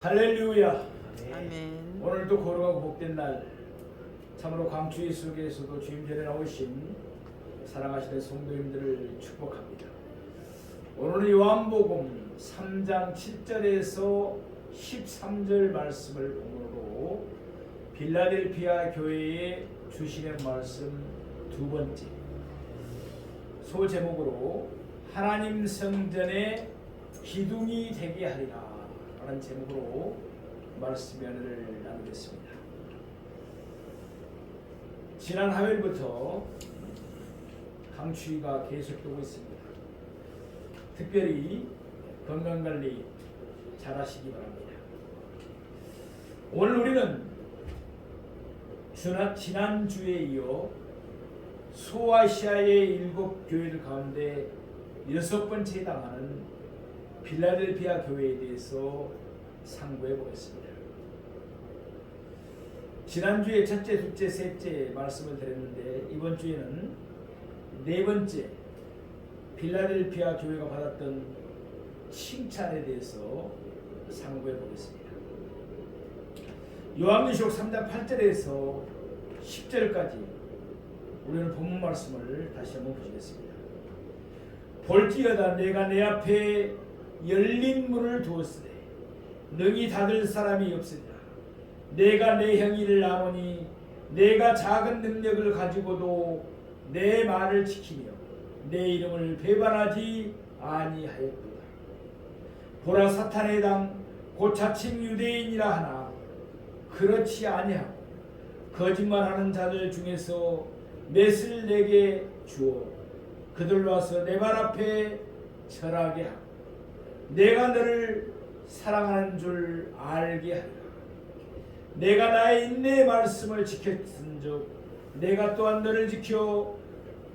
할렐루야. 아멘. 오늘도 거룩하고 복된 날, 참으로 강추위 속에서도 주님 전에 나오신 사랑하시는 성도님들을 축복합니다. 오늘은 요한복음 3장 7절에서 13절 말씀을 본문으로 빌라델피아 교회에 주시는 말씀 두 번째, 소제목으로 하나님 성전의 기둥이 되게 하리라 라는 제목으로 말씀 연을 나누겠습니다. 지난 화요일부터 강추위가 계속되고 있습니다. 특별히 건강관리 잘 하시기 바랍니다. 오늘 우리는 지난주에 이어 소아시아의 7교회들 가운데 6번째에 해당하는 빌라델피아 교회에 대해서 상고해 보겠습니다. 지난주에 첫째, 둘째, 셋째 말씀을 드렸는데 이번 주에는 네 번째 빌라델피아 교회가 받았던 칭찬에 대해서 상고해 보겠습니다. 요한계시록 3장 8절에서 10절까지 우리는 본문 말씀을 다시 한번 보시겠습니다. 볼지어다 내가 내 앞에 열린 문을 두었으되 능히 닫을 사람이 없으리라. 내가 내 행위를 아노니 내가 작은 능력을 가지고도 내 말을 지키며 내 이름을 배반하지 아니하였도다. 보라 사탄의 당 곧 자칭 유대인이라 하나 그렇지 아니하고 거짓말하는 자들 중에서 맷을 내게 주어 그들로 와서 내 발 앞에 절하게 하고 내가 너를 사랑하는 줄 알게 하리라. 내가 나의 인내의 말씀을 지켰은즉 내가 또한 너를 지켜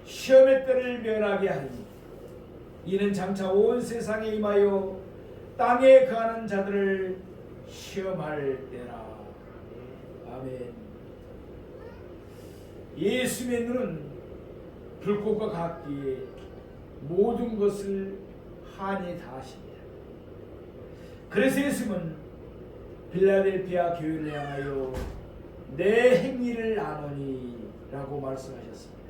시험의 때를 면하게 하리니 이는 장차 온 세상에 임하여 땅에 거하는 자들을 시험할 때라. 아멘. 예수의 눈은 불꽃과 같기에 모든 것을 한이 다하십니다. 그래서 예수님은 빌라델피아 교회를 향하여 내 행위를 아노니 라고 말씀하셨습니다.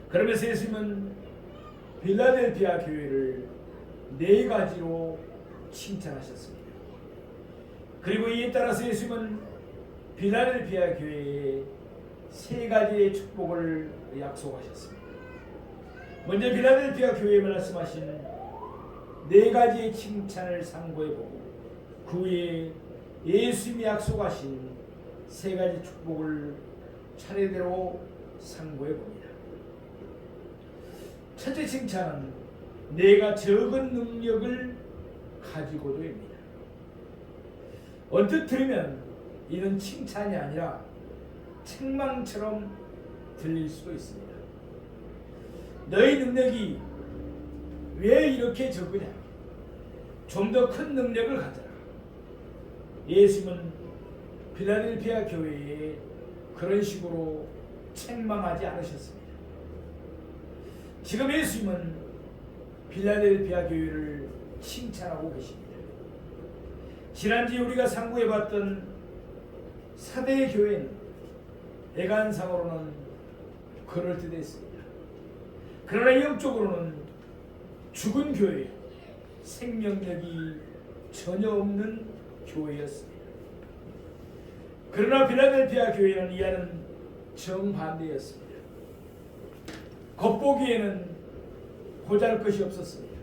그러면서 예수님은 빌라델피아 교회를 네 가지로 칭찬하셨습니다. 그리고 이에 따라서 예수님은 빌라델피아 교회에 세 가지의 축복을 약속하셨습니다. 먼저 빌라델피아 교회에 말씀하신 네 가지의 칭찬을 상고해보고 그 후에 예수님이 약속하신 세 가지 축복을 차례대로 상고해봅니다. 첫째 칭찬은 내가 적은 능력을 가지고도입니다. 언뜻 들으면 이는 칭찬이 아니라 책망처럼 들릴 수도 있습니다. 너희 능력이 왜 이렇게 적으냐? 좀 더 큰 능력을 가져라. 예수님은 빌라델피아 교회에 그런 식으로 책망하지 않으셨습니다. 지금 예수님은 빌라델피아 교회를 칭찬하고 계십니다. 지난주에 우리가 상고해봤던 사대의 교회는 애간상으로는 그럴듯했습니다. 그러나 영적으로는 죽은 교회, 생명력이 전혀 없는 교회였습니다. 그러나 빌라델피아 교회는 이와는 정반대였습니다. 겉보기에는 보잘것이 없었습니다.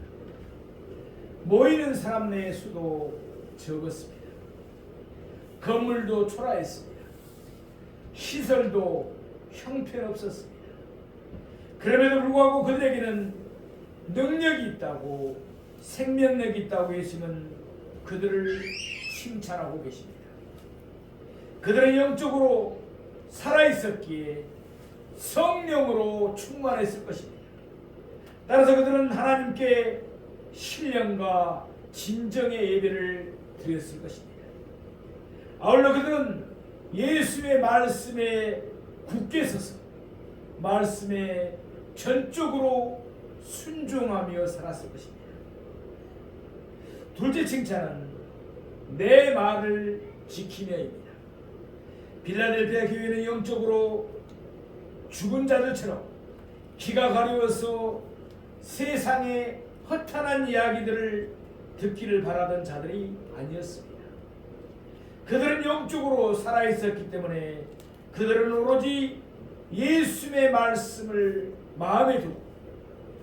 모이는 사람 내의 수도 적었습니다. 건물도 초라했습니다. 시설도 형편없었습니다. 그럼에도 불구하고 그들에게는 능력이 있다고, 생명력이 있다고 예수님은 그들을 칭찬하고 계십니다. 그들은 영적으로 살아있었기에 성령으로 충만했을 것입니다. 따라서 그들은 하나님께 신령과 진정의 예배를 드렸을 것입니다. 아울러 그들은 예수의 말씀에 굳게 서서 말씀에 전적으로 순종하며 살았을 것입니다. 둘째 칭찬은 내 말을 지키며입니다. 빌라델피아 교회는 영적으로 죽은 자들처럼 귀가 가려워서 세상의 허탄한 이야기들을 듣기를 바라던 자들이 아니었습니다. 그들은 영적으로 살아있었기 때문에 그들은 오로지 예수님의 말씀을 마음에 두고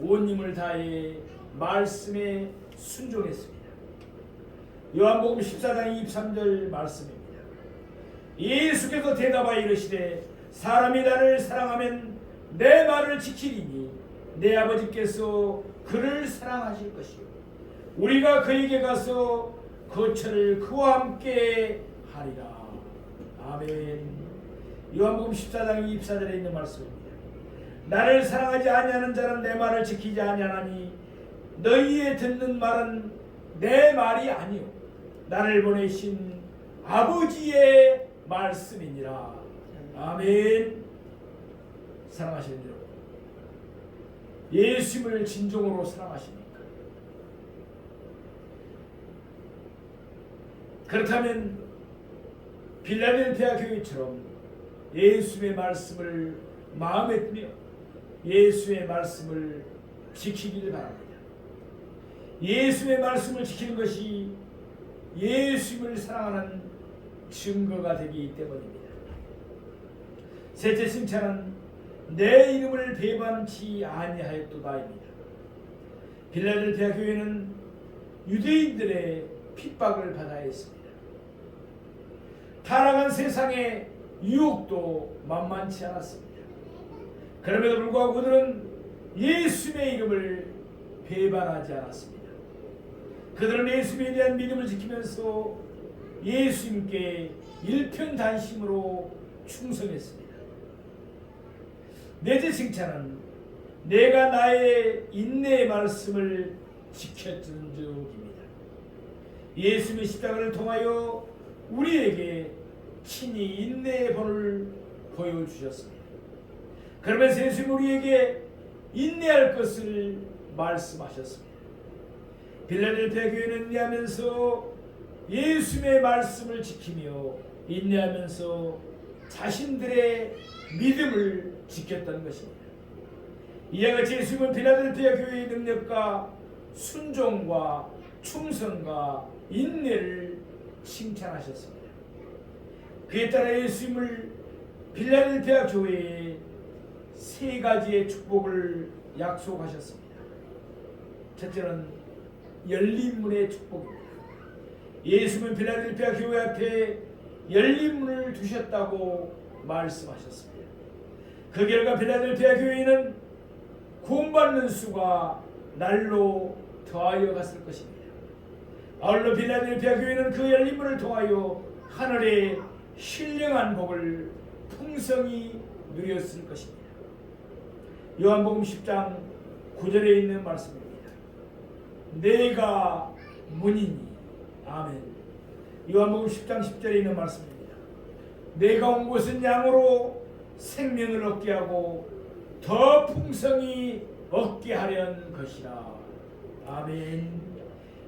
온 힘을 다해 말씀에 순종했습니다. 요한복음 14장 23절 말씀입니다. 예수께서 대답하여 이르시되 사람이 나를 사랑하면 내 말을 지키리니 내 아버지께서 그를 사랑하실 것이요 우리가 그에게 가서 거처를 그와 함께 하리라. 아멘. 요한복음 14장 24절에 있는 말씀입니다. 나를 사랑하지 아니하는 자는 내 말을 지키지 아니하나니 너희의 듣는 말은 내 말이 아니요 나를 보내신 아버지의 말씀이니라. 아멘. 사랑하시는 여러분, 예수님을 진정으로 사랑하십니까? 그렇다면 빌라델피아 교회처럼 예수의 말씀을 마음에 두며 예수의 말씀을 지키기를 바랍니다. 예수의 말씀을 지키는 것이 예수님을 사랑하는 증거가 되기 때문입니다. 셋째 칭찬은 내 이름을 배반치 아니하였도다입니다. 빌라델피아 교회는 유대인들의 핍박을 받아야 했습니다. 타락한 세상의 유혹도 만만치 않았습니다. 그럼에도 불구하고 그들은 예수님의 이름을 배반하지 않았습니다. 그들은 예수님에 대한 믿음을 지키면서 예수님께 일편단심으로 충성했습니다. 넷째 칭찬은 내가 나의 인내의 말씀을 지켰던 적입니다. 예수님의 십자가를 통하여 우리에게 친히 인내의 본을 보여주셨습니다. 그러면서 예수님 우리에게 인내할 것을 말씀하셨습니다. 빌라델피아 교회는 인내하면서 예수님의 말씀을 지키며 인내하면서 자신들의 믿음을 지켰다는 것입니다. 이와 같이 예수님은 빌라델피아 교회의 능력과 순종과 충성과 인내를 칭찬하셨습니다. 그에 따라 예수님을 빌라델피아 교회에 세 가지의 축복을 약속하셨습니다. 첫째는 열린 문의 축복입니다. 예수님은 빌라델피아 교회 앞에 열린 문을 두셨다고 말씀하셨습니다. 그 결과 빌라델피아 교회는 구원받는 수가 날로 더하여 갔을 것입니다. 아울러 빌라델피아 교회는 그 열린 문을 통하여 하늘의 신령한 복을 풍성히 누렸을 것입니다. 요한복음 10장 9절에 있는 말씀입니다. 내가 문이니. 아멘. 요한복음 10장 10절에 있는 말씀입니다. 내가 온 곳은 양으로 생명을 얻게 하고 더 풍성히 얻게 하려는 것이라. 아멘.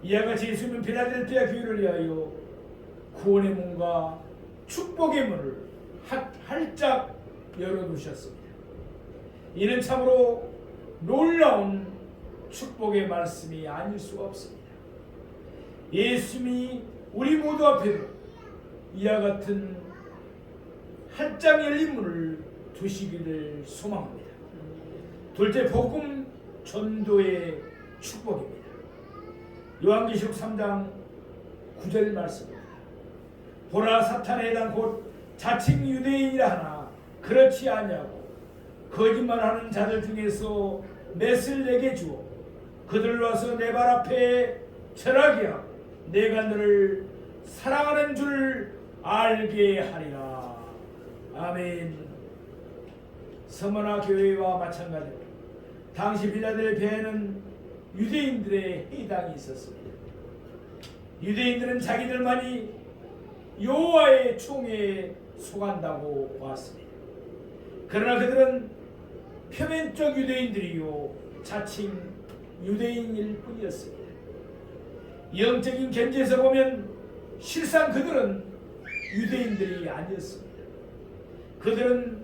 이와 같이 예수님은 빌라델피아 교회를 위하여 구원의 문과 축복의 문을 활짝 열어두셨습니다. 이는 참으로 놀라운 축복의 말씀이 아닐 수가 없습니다. 예수님이 우리 모두 앞에도 이와 같은 활짝 열린 문을 두시기를 소망합니다. 둘째, 복음 전도의 축복입니다. 요한계시록 3장 9절 말씀입니다. 보라, 사탄에 해당 곧 자칭 유대인이라 하나 그렇지 아니하고 거짓말하는 자들 중에서 맷을 내게 주어 그들로 와서 내 발 앞에 절하게 하고 내가 너를 사랑하는 줄 알게 하리라. 아멘. 서머나 교회와 마찬가지로 당시 빌라델피아에는 유대인들의 회당이 있었습니다. 유대인들은 자기들만이 여호와의 총회에 속한다고 보았습니다. 그러나 그들은 표면적 유대인들이요 자칭 유대인일 뿐이었습니다. 영적인 견지에서 보면 실상 그들은 유대인들이 아니었습니다. 그들은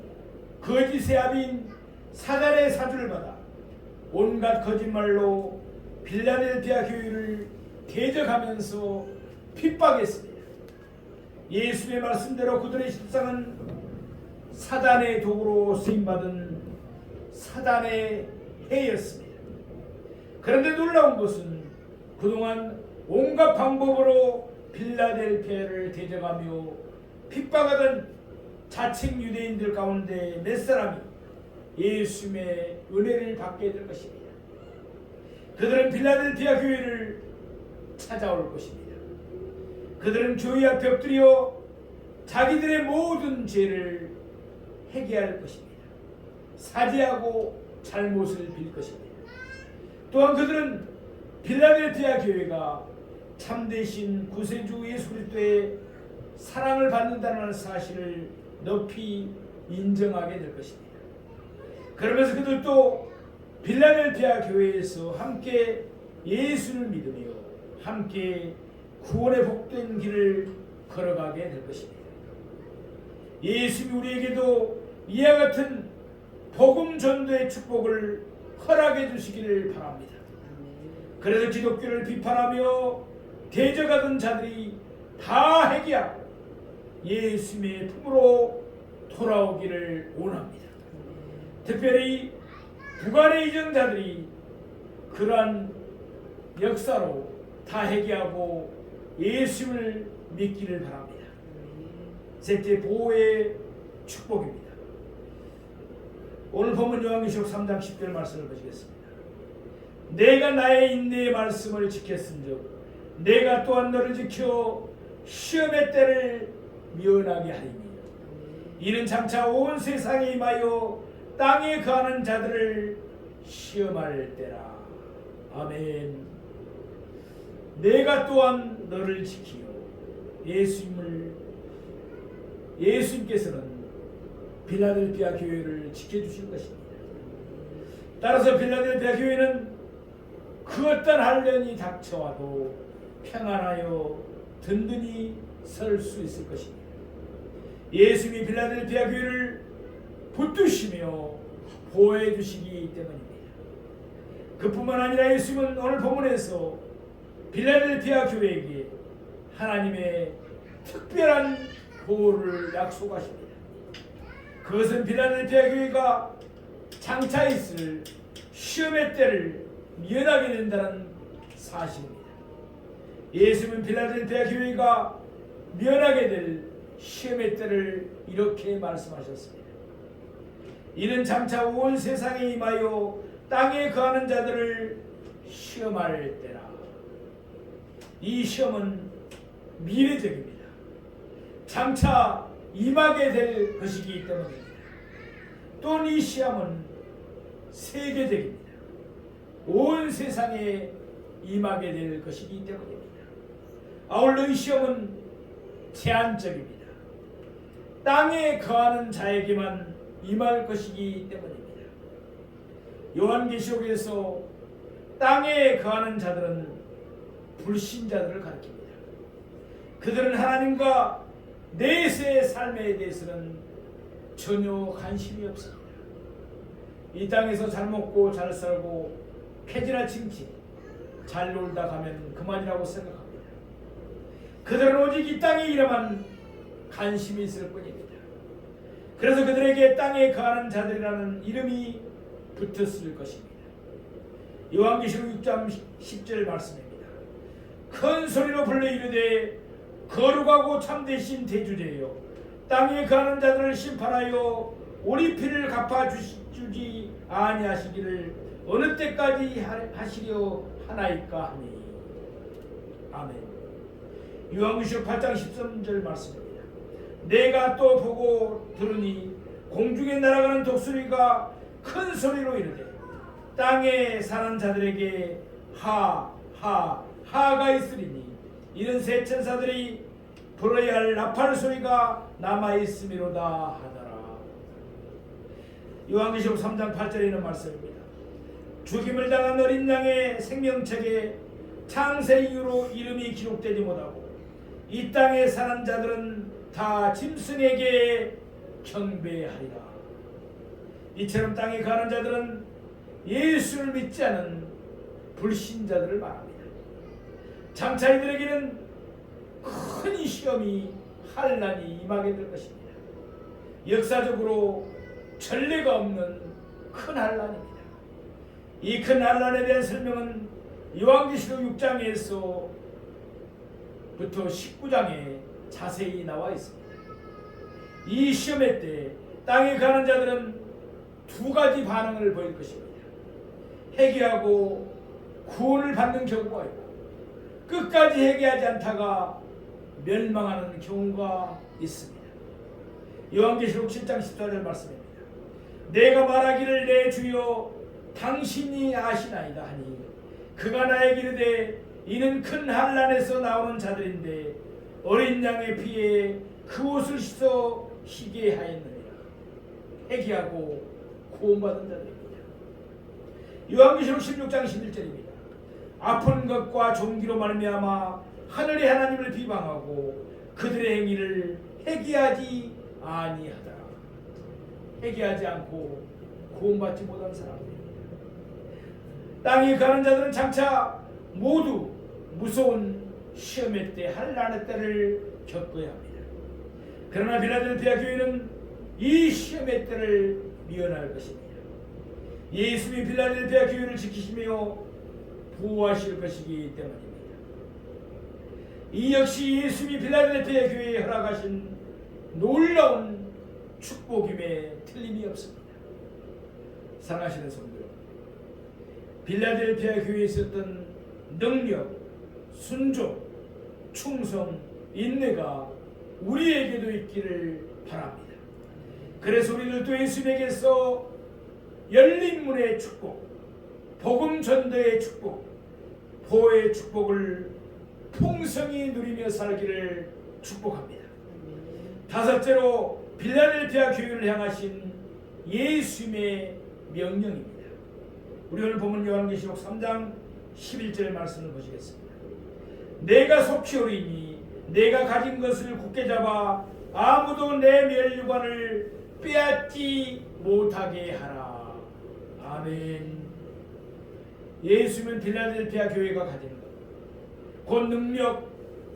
거짓의 아비인 사단의 사주를 받아 온갖 거짓말로 빌라델피아 교회를 대적하면서 핍박했습니다. 예수의 말씀대로 그들의 실상은 사단의 도구로 쓰임받은 사단의 해였습니다. 그런데 놀라운 것은 그동안 온갖 방법으로 빌라델피아를 대적하며 핍박하던 자칭 유대인들 가운데 몇 사람이 예수님의 은혜를 받게 될 것입니다. 그들은 빌라델피아 교회를 찾아올 것입니다. 그들은 교회 앞에 엎드려 자기들의 모든 죄를 회개할 것입니다. 사죄하고 잘못을 빌 것입니다. 또한 그들은 빌라델피아 교회가 참되신 구세주 예수 그리스도의 사랑을 받는다는 사실을 높이 인정하게 될 것입니다. 그러면서 그들도 빌라델피아 교회에서 함께 예수를 믿으며 함께 구원의 복된 길을 걸어가게 될 것입니다. 예수님이 우리에게도 이와 같은 복음 전도의 축복을 허락해 주시기를 바랍니다. 그래서 기독교를 비판하며 대적하던 자들이 다 회개하고 예수님의 품으로 돌아오기를 원합니다. 특별히 북한의 이정자들이 그러한 역사로 다 회개하고 예수를 믿기를 바랍니다. 셋째, 보호의 축복입니다. 오늘 본문 요한계시록 3장 10절 말씀을 보시겠습니다. 내가 나의 인내의 말씀을 지켰은즉 내가 또한 너를 지켜 시험의 때를 면하게 하리니 이는 장차 온 세상에 임하여 땅에 거하는 자들을 시험할 때라. 아멘. 내가 또한 너를 지키어 예수님께서는 빌라델피아 교회를 지켜주실 것입니다. 따라서 빌라델피아 교회는 그 어떤 한련이 닥쳐와도 평안하여 든든히 설 수 있을 것입니다. 예수님이 빌라델피아 교회를 붙드시며 보호해 주시기 때문입니다. 그뿐만 아니라 예수님은 오늘 본문에서 빌라델피아 교회에게 하나님의 특별한 보호를 약속하십니다. 그것은 빌라델피아 교회가 장차 있을 시험의 때를 면하게 된다는 사실입니다. 예수님은 빌라델피아 교회가 면하게 될 시험의 때를 이렇게 말씀하셨습니다. 이는 장차 온 세상에 임하여 땅에 거하는 자들을 시험할 때라. 이 시험은 미래적입니다. 장차 임하게 될 것이기 때문입니다. 또한 이 시험은 세계적입니다. 온 세상에 임하게 될 것이기 때문입니다. 아울러 이 시험은 제한적입니다. 땅에 거하는 자에게만 임할 것이기 때문입니다. 요한계시록에서 땅에 거하는 자들은 불신자들을 가리킵니다. 그들은 하나님과 내세의 삶에 대해서는 전혀 관심이 없습니다. 이 땅에서 잘 먹고 잘 살고 패지나 칭치 잘 놀다 가면 그만이라고 생각합니다. 그들은 오직 이 땅의 일에만 관심이 있을 뿐입니다. 그래서 그들에게 땅에 거하는 자들이라는 이름이 붙었을 것입니다. 요한계시록 6장 10절 말씀입니다. 큰 소리로 불러 이르되 거룩하고 참되신 대주제여 땅에 거하는 자들을 심판하여 우리 피를 갚아주지 아니하시기를 어느 때까지 하시려 하나이까 하니. 아멘. 요한계시록 8장 13절 말씀입니다. 내가 또 보고 들으니 공중에 날아가는 독수리가 큰 소리로 이르되 땅에 사는 자들에게 하가 있으리니 이는 새 천사들이 불어야 할 나팔 소리가 남아있음이로다 하더라. 요한계시록 3장 8절에 있는 말씀입니다. 죽임을 당한 어린 양의 생명책에 창세 이후로 이름이 기록되지 못하고 이 땅에 사는 자들은 다 짐승에게 경배하리라. 이처럼 땅에 가는 자들은 예수를 믿지 않은 불신자들을 말합니다. 장차 이들에게는 큰 시험이 환난이 임하게 될 것입니다. 역사적으로 전례가 없는 큰 환난입니다. 이 큰 환난에 대한 설명은 요한계시록 6장에서부터 19장에 자세히 나와 있습니다. 이 시험의 때 땅에 가는 자들은 두 가지 반응을 보일 것입니다. 회개하고 구원을 받는 경우가 있고 끝까지 회개하지 않다가 멸망하는 경우가 있습니다. 요한계시록 7장 14절 말씀입니다. 내가 말하기를 내 주여 당신이 아시나이다 하니 그가 나에게 이르되 이는 큰 환난에서 나오는 자들인데 어린 양의 피에 그 옷을 씻어 희게 하였느니라. 회개하고 구원받은 자들입니다. 요한계시록 16장 11절입니다. 아픈 것과 종기로 말미암아 하늘의 하나님을 비방하고 그들의 행위를 회개하지 아니하더라. 회개하지 않고 구원받지 못한 사람들입니다. 땅에 가는 자들은 장차 모두 무서운 시험의 때 환난의 때를 겪어야 합니다. 그러나 빌라델피아 교회는 이 시험의 때를 미연할 것입니다. 예수님이 빌라델피아 교회를 지키시며 보호하실 것이기 때문입니다. 이 역시 예수님이 빌라델피아 교회에 허락하신 놀라운 축복임에 틀림이 없습니다. 사랑하시는 성도, 빌라델피아 교회에 있었던 능력, 순종, 충성, 인내가 우리에게도 있기를 바랍니다. 그래서 우리들도 예수님에게서 열린 문의 축복, 복음 전도의 축복, 보호의 축복을 풍성히 누리며 살기를 축복합니다. 다섯째로 빌라델피아 교회를 향하신 예수님의 명령입니다. 우리 오늘 본문 요한계시록 3장 11절 말씀을 보시겠습니다. 내가 속히 오리니 내가 가진 것을 굳게 잡아 아무도 내 멸류관을 빼앗지 못하게 하라. 아멘. 예수님은 빌라델피아 교회가 가진 것, 곧 능력,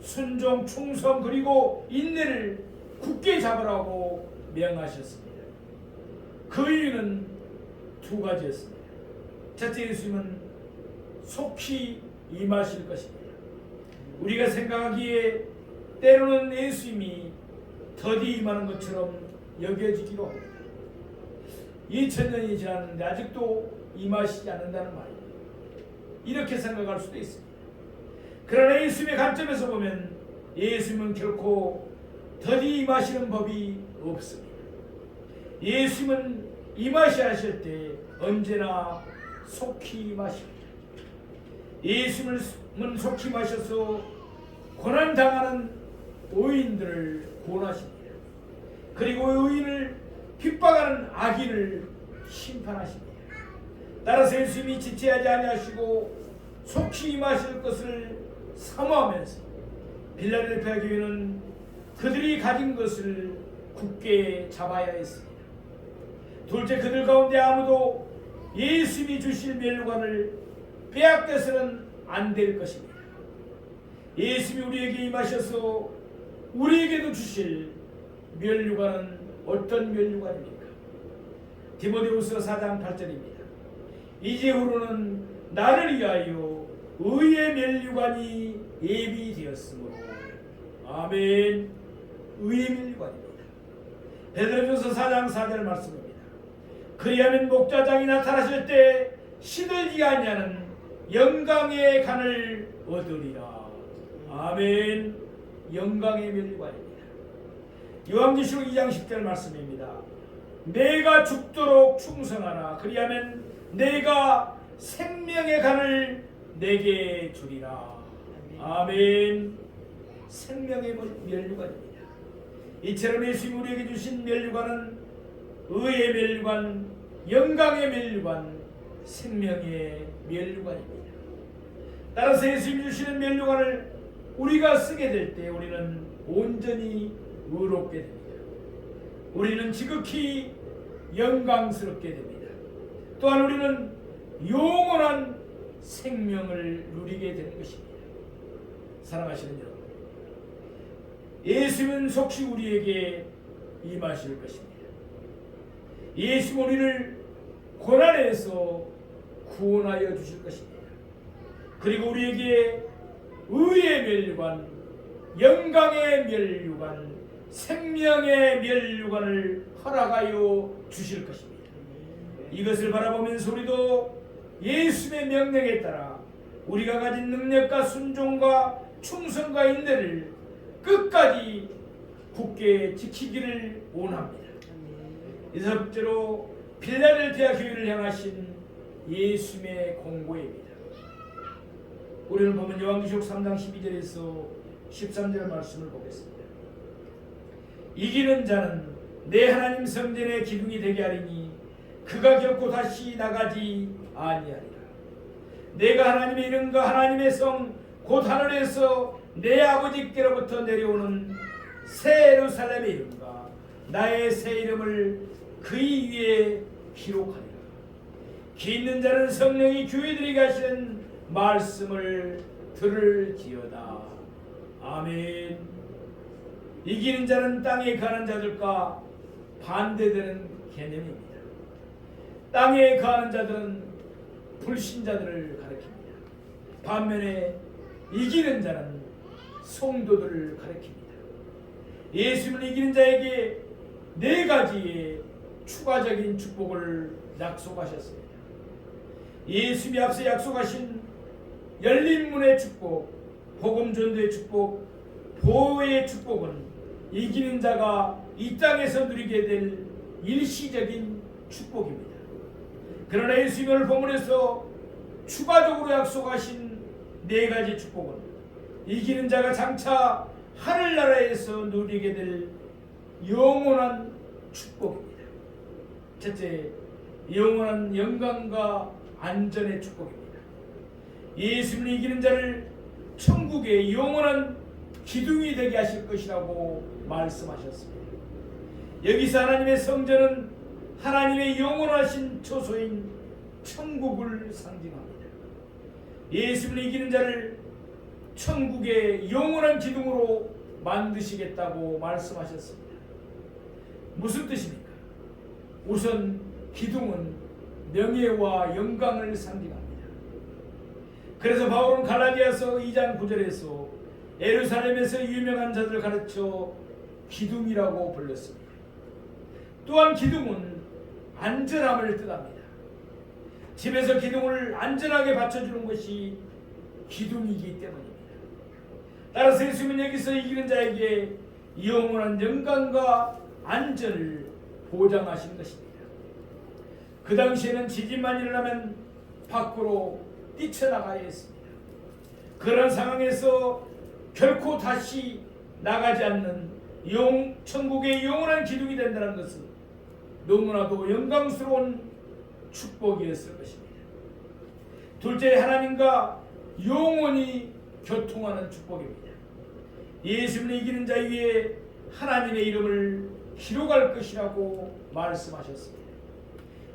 순종, 충성 그리고 인내를 굳게 잡으라고 명하셨습니다. 그 이유는 두 가지였습니다. 첫째, 예수님은 속히 임하실 것입니다. 우리가 생각하기에 때로는 예수님이 더디 임하는 것처럼 여겨지기도 합니다. 2000년이 지났는데 아직도 임하시지 않는다는 말입니다. 이렇게 생각할 수도 있습니다. 그러나 예수님의 관점에서 보면 예수님은 결코 더디 임하시는 법이 없습니다. 예수님은 임하셔야 하실 때 언제나 속히 임하십니다. 예수님은 속히 임하셔서 고난당하는 의인들을 구원하십니다. 그리고 의인을 핍박하는 악인을 심판하십니다. 따라서 예수님이 지체하지 아니하시고 속히 임하실 것을 사모하면서 빌라델피아 교회는 그들이 가진 것을 굳게 잡아야 했습니다. 둘째, 그들 가운데 아무도 예수님이 주실 멸류관을 빼앗겨서는 안 될 것입니다. 예수님이 우리에게 임하셔서 우리에게도 주실 멸류관은 어떤 멸류관입니까? 디모데후서 4장 8절입니다. 이제후로는 나를 위하여 의의 멸류관이 예비되었으므로. 아멘. 의의 멸류관입니다. 베드로전서 4장 4절 말씀입니다. 그리하면 목자장이 나타나실 때 시들지 아니하는 영광의 간을 얻으리라. 아멘. 영광의 멸류관입니다. 요한계시록 2장 10절 말씀입니다. 내가 죽도록 충성하라. 그리하면 내가 생명의 간을 내게 주리라. 아멘. 생명의 멸류관입니다. 이처럼 예수님이 우리에게 주신 멸류관은 의의 멸류관, 영광의 멸류관, 생명의 멸류관입니다. 따라서 예수님이 주시는 멸류관을 우리가 쓰게 될 때 우리는 온전히 의롭게 됩니다. 우리는 지극히 영광스럽게 됩니다. 또한 우리는 영원한 생명을 누리게 되는 것입니다. 사랑하시는 여러분, 예수는 속시 우리에게 임하실 것입니다. 예수 우리를 고난에서 구원하여 주실 것입니다. 그리고 우리에게 의의 멸류관, 영광의 멸류관, 생명의 멸류관을 허락하여 주실 것입니다. 이것을 바라보면서 우리도 예수의 명령에 따라 우리가 가진 능력과 순종과 충성과 인내를 끝까지 굳게 지키기를 원합니다. 이세 번째로 필라델피아 교회를 향하신 예수의 공고입니다. 우리는 보면 요한계시록 3장 12절에서 13절 말씀을 보겠습니다. 이기는 자는 내 하나님 성전의 기둥이 되게 하리니 그가 결코 다시 나가지 아니하리라. 내가 하나님의 이름과 하나님의 성 곧 하늘에서 내 아버지께로부터 내려오는 새 예루살렘의 이름과 나의 새 이름을 그의 위에 기록하리라. 기 있는 자는 성령이 교회들에게 하시는 말씀을 들을지어다. 아멘. 이기는 자는 땅에 가는 자들과 반대되는 개념입니다. 땅에 가는 자들은 불신자들을 가리킵니다. 반면에 이기는 자는 성도들을 가리킵니다. 예수는 이기는 자에게 네 가지의 추가적인 축복을 약속하셨습니다. 예수님이 앞서 약속하신 열린 문의 축복, 복음 전도의 축복, 보호의 축복은 이기는 자가 이 땅에서 누리게 될 일시적인 축복입니다. 그러나 예수님을 본문에서 추가적으로 약속하신 네 가지 축복은 이기는 자가 장차 하늘나라에서 누리게 될 영원한 축복입니다. 첫째, 영원한 영광과 안전의 축복입니다. 예수님은 이기는 자를 천국의 영원한 기둥이 되게 하실 것이라고 말씀하셨습니다. 여기서 하나님의 성전은 하나님의 영원하신 처소인 천국을 상징합니다. 예수님은 이기는 자를 천국의 영원한 기둥으로 만드시겠다고 말씀하셨습니다. 무슨 뜻입니까? 우선 기둥은 명예와 영광을 상징합니다. 그래서 바울은 갈라디아서 2장 9절에서 예루살렘에서 유명한 자들을 가르쳐 기둥이라고 불렀습니다. 또한 기둥은 안전함을 뜻합니다. 집에서 기둥을 안전하게 받쳐주는 것이 기둥이기 때문입니다. 따라서 예수님은 여기서 이기는 자에게 영원한 영광과 안전을 보장하신 것입니다. 그 당시에는 지진만 일어나면 밖으로 뛰쳐나가야 했습니다. 그런 상황에서 결코 다시 나가지 않는 천국의 영원한 기둥이 된다는 것은 너무나도 영광스러운 축복이었을 것입니다. 둘째, 하나님과 영원히 교통하는 축복입니다. 예수님은 이기는 자 위에 하나님의 이름을 기록할 것이라고 말씀하셨습니다.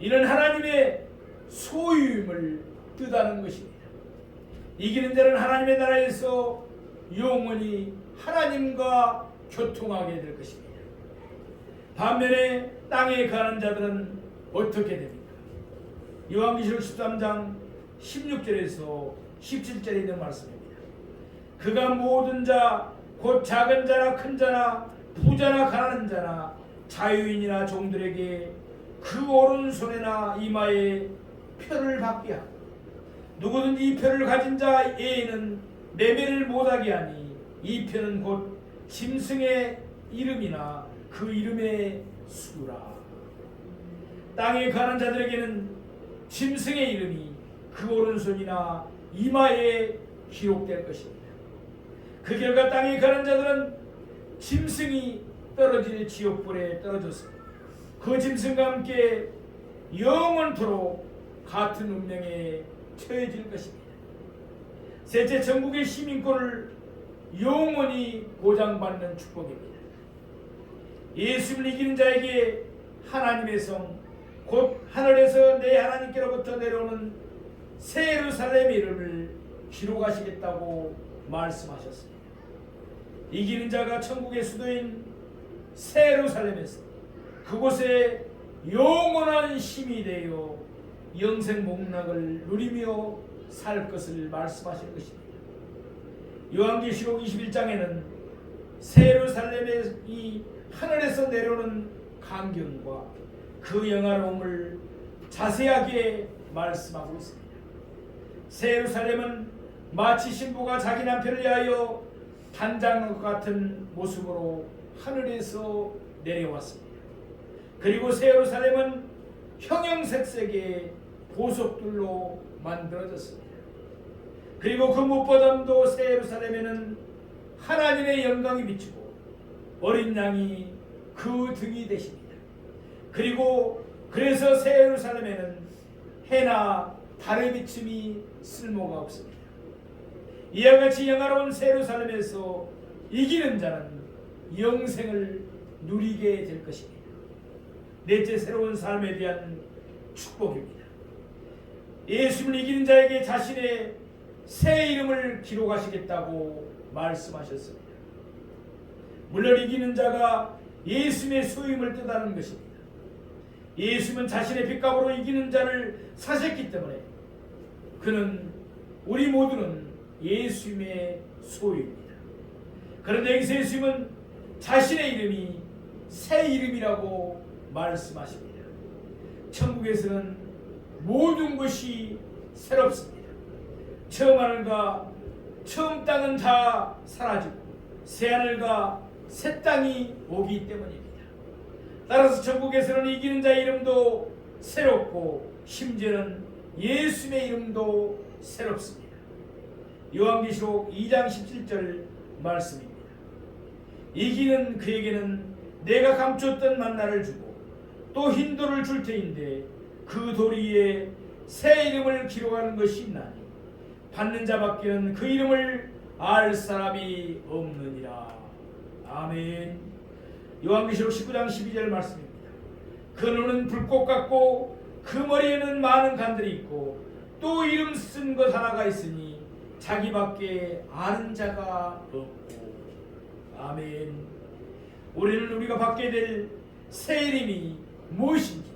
이는 하나님의 소유임을 뜻하는 것입니다. 이기는 자는 하나님의 나라에서 영원히 하나님과 교통하게 될 것입니다. 반면에 땅에 가는 자들은 어떻게 됩니까? 요한계시록 13장 16절에서 17절에 있는 말씀입니다. 그가 모든 자, 곧 작은 자나 큰 자나 부자나 가난한 자나 자유인이나 종들에게 그 오른손에나 이마에 표를 받게 하고 누구든지 이 표를 가진 자에게는 매매를 못하게 하니 이 표는 곧 짐승의 이름이나 그 이름의 수라. 땅에 가는 자들에게는 짐승의 이름이 그 오른손이나 이마에 기록될 것입니다. 그 결과 땅에 가는 자들은 짐승이 떨어질 지옥불에 떨어졌습니다. 그 짐승과 함께 영원토록 같은 운명에 처해질 것입니다. 셋째, 전국의 시민권을 영원히 보장받는 축복입니다. 예수를 이기는 자에게 하나님의 성, 곧 하늘에서 내 하나님께로부터 내려오는 새 예루살렘 이름을 기록하시겠다고 말씀하셨습니다. 이기는 자가 천국의 수도인 새 예루살렘에서 그곳에 영원한 힘이 되어 영생 복락을 누리며 살 것을 말씀하신 것입니다. 요한계시록 21장에는 새 예루살렘의 이 하늘에서 내려오는 광경과 그 영화로움을 자세하게 말씀하고 있습니다. 새 예루살렘은 마치 신부가 자기 남편을 위하여 단장한 것 같은 모습으로 하늘에서 내려왔습니다. 그리고 새 예루살렘은 형형색색의 보석들로 만들어졌습니다. 그리고 그 무엇보다도 새 예루살렘에는 하나님의 영광이 비치고 어린 양이 그 등이 되십니다. 그리고 그래서 새 예루살렘에는 해나 달의 비침이 쓸모가 없습니다. 이와 같이 영화로운 새 예루살렘에서 이기는 자는 영생을 누리게 될 것입니다. 넷째, 새로운 삶에 대한 축복입니다. 예수를 이기는 자에게 자신의 새 이름을 기록하시겠다고 말씀하셨습니다. 물론 이기는 자가 예수의 소임을 뜻하는 것입니다. 예수는 자신의 핏값으로 이기는 자를 사셨기 때문에 그는 우리 모두는 예수님의 소유입니다. 그런데 여기서 예수님은 자신의 이름이 새 이름이라고 말씀하십니다. 천국에서는 모든 것이 새롭습니다. 처음 하늘과 처음 땅은 다 사라지고 새 하늘과 새 땅이 오기 때문입니다. 따라서 천국에서는 이기는 자의 이름도 새롭고 심지어는 예수의 이름도 새롭습니다. 요한계시록 2장 17절 말씀입니다. 이기는 그에게는 내가 감췄던 만나를 주고 또 흰 돌을 줄 터인데 그 돌 위에 새 이름을 기록하는 것이 있나니 받는 자밖에는 그 이름을 알 사람이 없느니라. 아멘. 요한계시록 19장 12절 말씀입니다. 그 눈은 불꽃 같고 그 머리에는 많은 간들이 있고 또 이름 쓴 것 하나가 있으니 자기밖에 아는 자가 없고. 아멘. 우리는 우리가 받게 될 새 이름이 무엇인지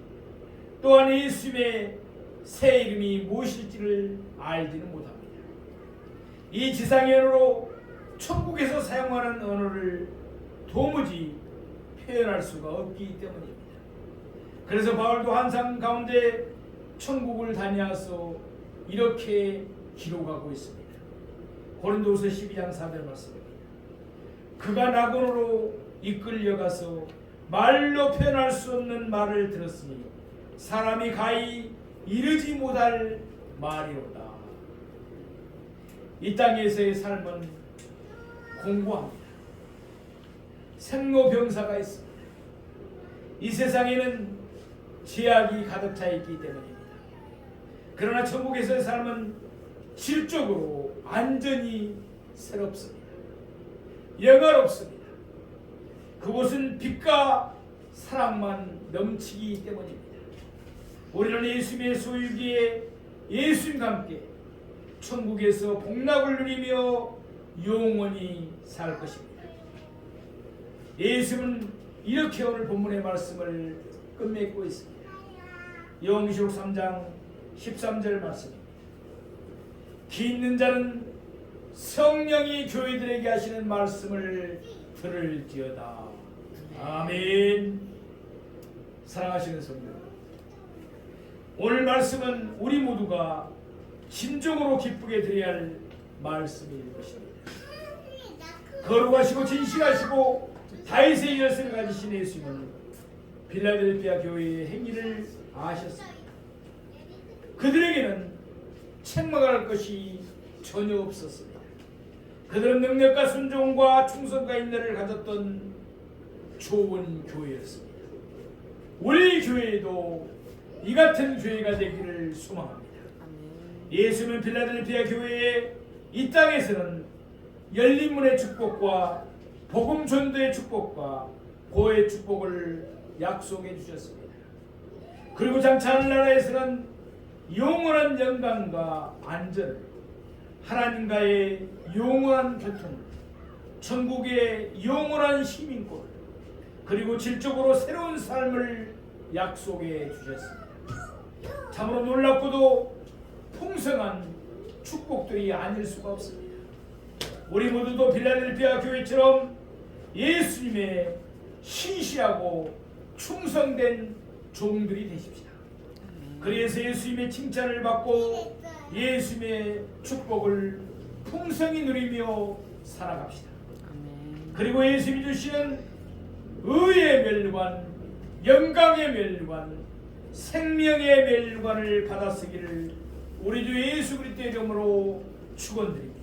또한 예수님의 새 이름이 무엇일지를 알지는 못합니다. 이 지상의 언어로 천국에서 사용하는 언어를 도무지 표현할 수가 없기 때문입니다. 그래서 바울도 환상 가운데 천국을 다녀와서 이렇게 기록하고 있습니다. 고린도후서 12장 4절 말씀입니다. 그가 낙원으로 이끌려가서 말로 표현할 수 없는 말을 들었으니 사람이 가히 이르지 못할 말이로다. 이 땅에서의 삶은 공고합니다. 생로병사가 있습니다. 이 세상에는 죄악이 가득 차 있기 때문입니다. 그러나 천국에서의 삶은 질적으로 완전히 새롭습니다. 영화롭습니다. 그곳은 빛과 사랑만 넘치기 때문입니다. 우리는 예수님의 소유기에 예수님과 함께 천국에서 복락을 누리며 영원히 살 것입니다. 예수님은 이렇게 오늘 본문의 말씀을 끝맺고 있습니다. 요한계시록 3장 13절 말씀입니다. 귀 있는 자는 성령이 교회들에게 하시는 말씀을 들을지어다. 아멘. 사랑하시는 성도 여러분, 오늘 말씀은 우리 모두가 진정으로 기쁘게 드려야 할 말씀일 것입니다. 거룩하시고 진실하시고 다윗의 열쇠를 가지신 예수님은 빌라델피아 교회의 행위를 아셨습니다. 그들에게는 책망할 것이 전혀 없었습니다. 그들은 능력과 순종과 충성과 인내를 가졌던 좋은 교회였습니다. 우리 교회도 이 같은 교회가 되기를 소망합니다. 예수는 빌라델피아 교회에 이 땅에서는 열린 문의 축복과 복음 전도의 축복과 고의 축복을 약속해 주셨습니다. 그리고 장차 하늘나라에서는 영원한 영광과 안전, 하나님과의 영원한 교통, 천국의 영원한 시민권, 그리고 질적으로 새로운 삶을 약속해 주셨습니다. 참으로 놀랍고도 풍성한 축복들이 아닐 수가 없습니다. 우리 모두도 빌라델피아 교회처럼 예수님의 신실하고 충성된 종들이 되십시다. 그래서 예수님의 칭찬을 받고 예수님의 축복을 풍성히 누리며 살아갑시다. 그리고 예수님이 주시는 의의 멸관, 영광의 멸관, 생명의 멸관을 받아쓰기를 우리 주 예수 그리스도의 이름으로 축원드립니다.